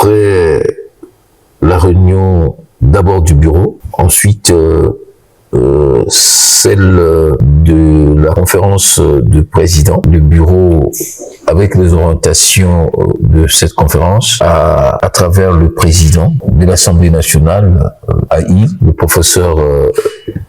après la réunion d'abord du bureau, ensuite celle de la conférence de président, le bureau avec les orientations de cette conférence à travers le président de l'Assemblée nationale, le professeur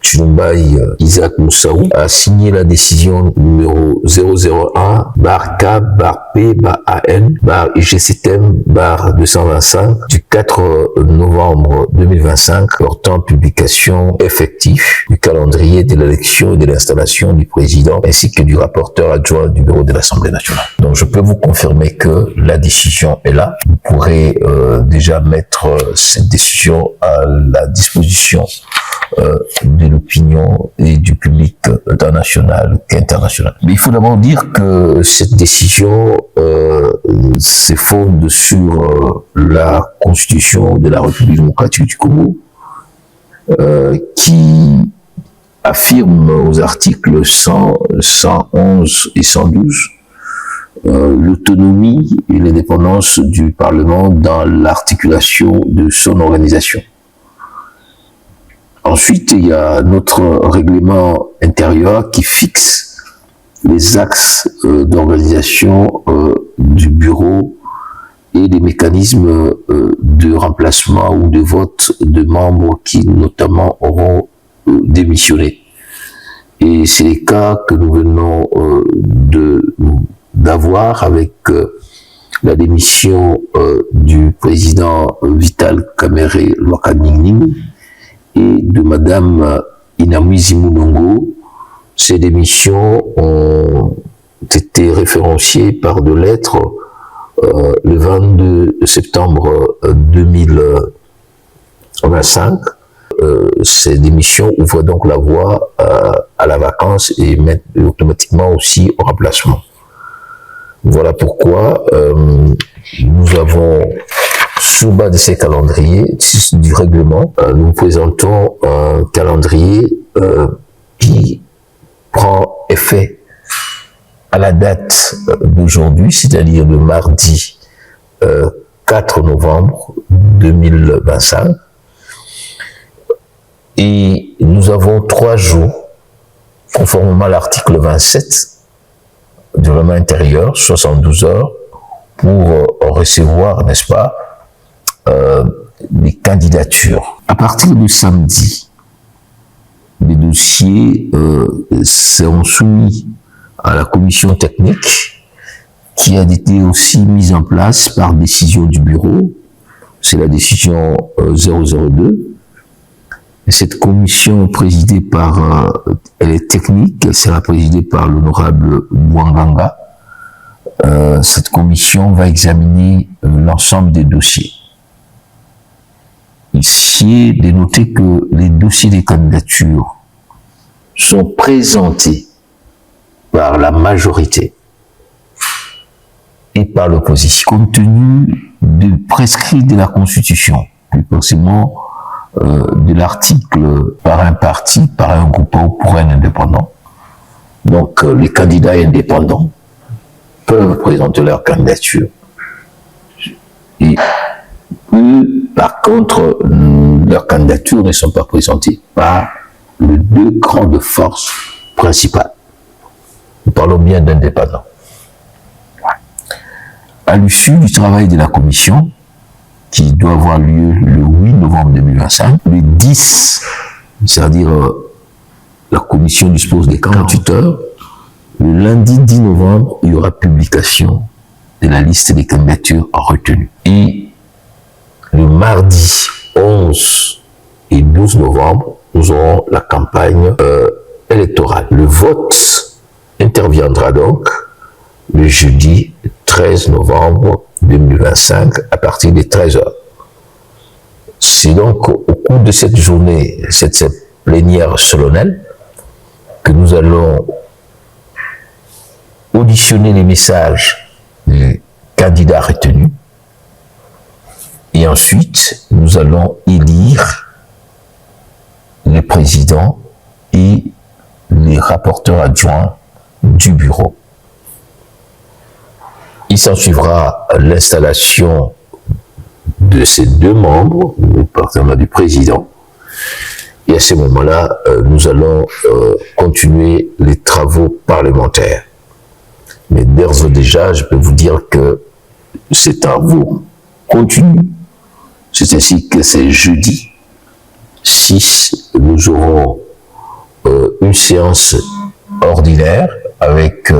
Chilumbaï Isaac Moussaou, a signé la décision numéro 001-K-P-AN-IGCTM-225 du 4 novembre 2025 portant publication effective du calendrier de l'élection et de l'installation du président ainsi que du rapporteur adjoint du bureau de l'Assemblée nationale. Donc je peux vous confirmer que la décision est là. Vous pourrez déjà mettre cette décision à la disposition de l'opinion et du public tant national qu'international. Mais il faut d'abord dire que cette décision se fonde sur la Constitution de la République démocratique du Congo qui affirme aux articles 100, 111 et 112 l'autonomie et l'indépendance du Parlement dans l'articulation de son organisation. Ensuite, il y a notre règlement intérieur qui fixe les axes d'organisation du bureau et les mécanismes de remplacement ou de vote de membres qui notamment auront démissionné. Et c'est les cas que nous venons d'avoir avec la démission du président Vital Kamerhe Lwakabingning et de Madame Inamwizi Munongo. Ces démissions ont été référenciées par deux lettres le 22 septembre 2025. Ces démissions ouvrent donc la voie à la vacance et mettent automatiquement aussi au remplacement. Voilà pourquoi nous avons, sous bas de ces calendriers du règlement, nous présentons un calendrier qui prend effet à la date d'aujourd'hui, c'est-à-dire le mardi 4 novembre 2025. Et nous avons 3 jours, conformément à l'article 27 du règlement intérieur, 72 heures, pour recevoir, n'est-ce pas, les candidatures. À partir du samedi, les dossiers seront soumis à la commission technique qui a été aussi mise en place par décision du bureau. C'est la décision 002. Et cette commission présidée par, elle est technique, elle sera présidée par l'honorable Bouanganga. Cette commission va examiner l'ensemble des dossiers. Ici est de noter que les dossiers des candidatures sont présentés par la majorité et par l'opposition, compte tenu de prescrits de la Constitution, plus précisément de l'article par un parti, par un groupe ou pour un indépendant. Donc les candidats indépendants peuvent présenter leur candidature. Et par contre, leurs candidatures ne sont pas présentées par les 2 grandes forces principales. Nous parlons bien d'indépendants. À l'issue du travail de la commission, qui doit avoir lieu le 8 novembre 2025, le 10, c'est-à-dire la commission dispose des 48 heures, le lundi 10 novembre, il y aura publication de la liste des candidatures retenues. Et le mardi 11 et 12 novembre, nous aurons la campagne électorale. Le vote interviendra donc le jeudi 13 novembre 2025 à partir des 13 heures. C'est donc au cours de cette journée, cette plénière solennelle, que nous allons auditionner les messages des candidats retenus et ensuite nous allons élire les présidents et les rapporteurs adjoints du bureau. Il s'en suivra l'installation de ces deux membres, notamment du président. Et à ce moment-là, nous allons continuer les travaux parlementaires. Mais d'ores et déjà, je peux vous dire que ces travaux continuent. C'est ainsi que c'est jeudi 6, nous aurons une séance ordinaire avec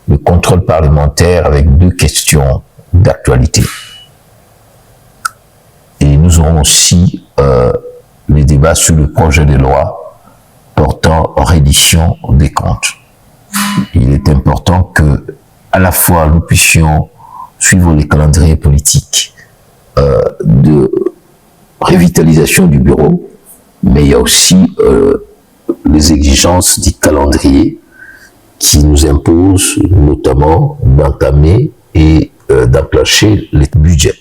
le contrôle parlementaire avec 2 questions d'actualité. Et nous aurons aussi les débats sur le projet de loi portant reddition des comptes. Il est important que, à la fois, nous puissions suivre les calendriers politiques de revitalisation du bureau, mais il y a aussi les exigences du calendrier qui nous imposent notamment d'entamer et d'enclencher les budgets.